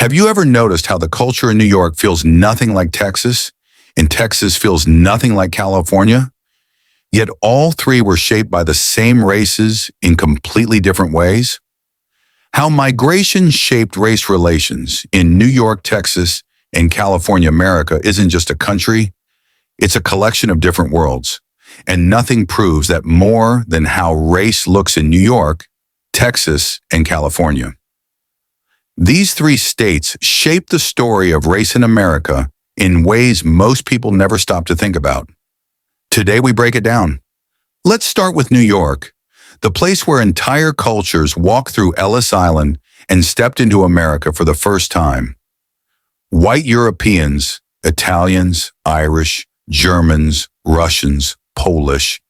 Have you ever noticed how the culture in New York feels nothing like Texas, and Texas feels nothing like California? Yet all three were shaped by the same races in completely different ways? How migration shaped race relations in New York, Texas, and California, America isn't just a country, it's a collection of different worlds. And nothing proves that more than how race looks in New York, Texas, and California. These three states shape the story of race in America in ways most people never stop to think about. Today we break it down. Let's start with New York, the place where entire cultures walked through Ellis Island and stepped into America for the first time. White Europeans, Italians, Irish, Germans, Russians, Polish,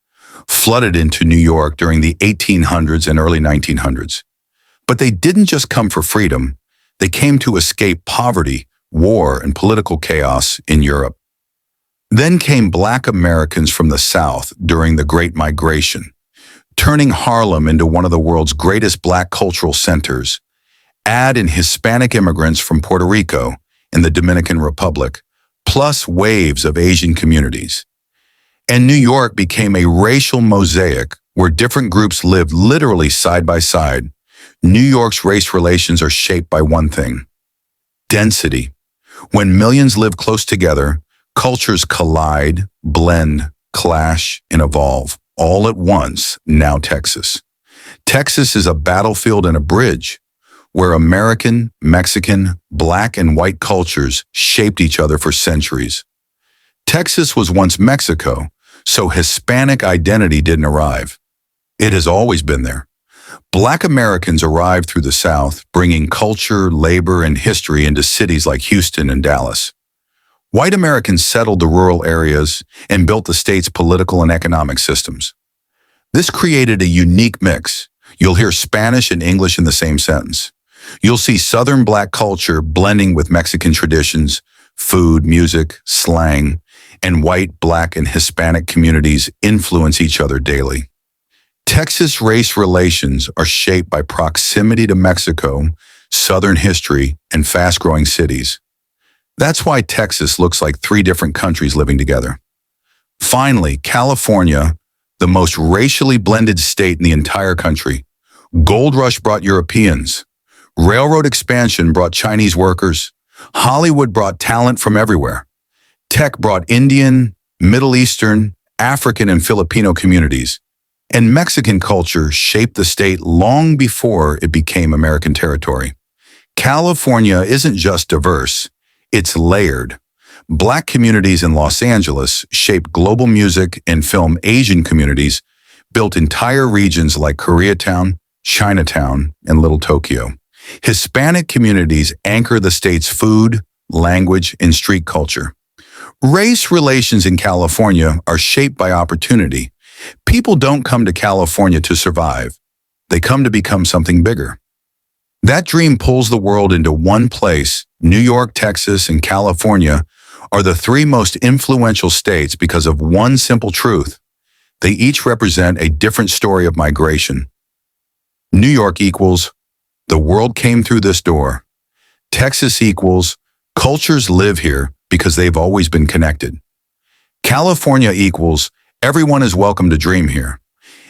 flooded into New York during the 1800s and early 1900s. But they didn't just come for freedom, they came to escape poverty, war, and political chaos in Europe. Then came Black Americans from the South during the Great Migration, turning Harlem into one of the world's greatest Black cultural centers. Add in Hispanic immigrants from Puerto Rico and the Dominican Republic, plus waves of Asian communities. And New York became a racial mosaic where different groups lived literally side by side. New York's race relations are shaped by one thing: density. When millions live close together, cultures collide, blend, clash, and evolve all at once. Now Texas. Texas is a battlefield and a bridge where American, Mexican, Black, and white cultures shaped each other for centuries. Texas was once Mexico, so Hispanic identity didn't arrive. It has always been there. Black Americans arrived through the South, bringing culture, labor, and history into cities like Houston and Dallas. White Americans settled the rural areas and built the state's political and economic systems. This created a unique mix. You'll hear Spanish and English in the same sentence. You'll see Southern Black culture blending with Mexican traditions, food, music, slang, and white, Black, and Hispanic communities influence each other daily. Texas race relations are shaped by proximity to Mexico, Southern history, and fast-growing cities. That's why Texas looks like three different countries living together. Finally, California, the most racially blended state in the entire country. Gold rush brought Europeans. Railroad expansion brought Chinese workers. Hollywood brought talent from everywhere. Tech brought Indian, Middle Eastern, African, and Filipino communities. And Mexican culture shaped the state long before it became American territory. California isn't just diverse, it's layered. Black communities in Los Angeles shaped global music and film. Asian communities built entire regions like Koreatown, Chinatown, and Little Tokyo. Hispanic communities anchor the state's food, language, and street culture. Race relations in California are shaped by opportunity. People don't come to California to survive. They come to become something bigger. That dream pulls the world into one place. New York, Texas, and California are the three most influential states because of one simple truth. They each represent a different story of migration. New York equals the world came through this door. Texas equals cultures live here because they've always been connected. California equals everyone is welcome to dream here.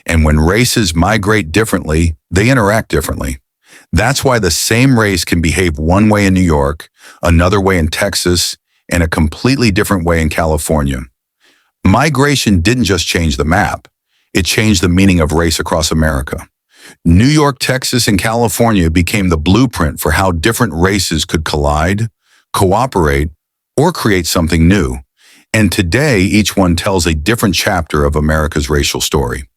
And when races migrate differently, they interact differently. That's why the same race can behave one way in New York, another way in Texas, and a completely different way in California. Migration didn't just change the map, it changed the meaning of race across America. New York, Texas, and California became the blueprint for how different races could collide, cooperate, or create something new. And today, each one tells a different chapter of America's racial story.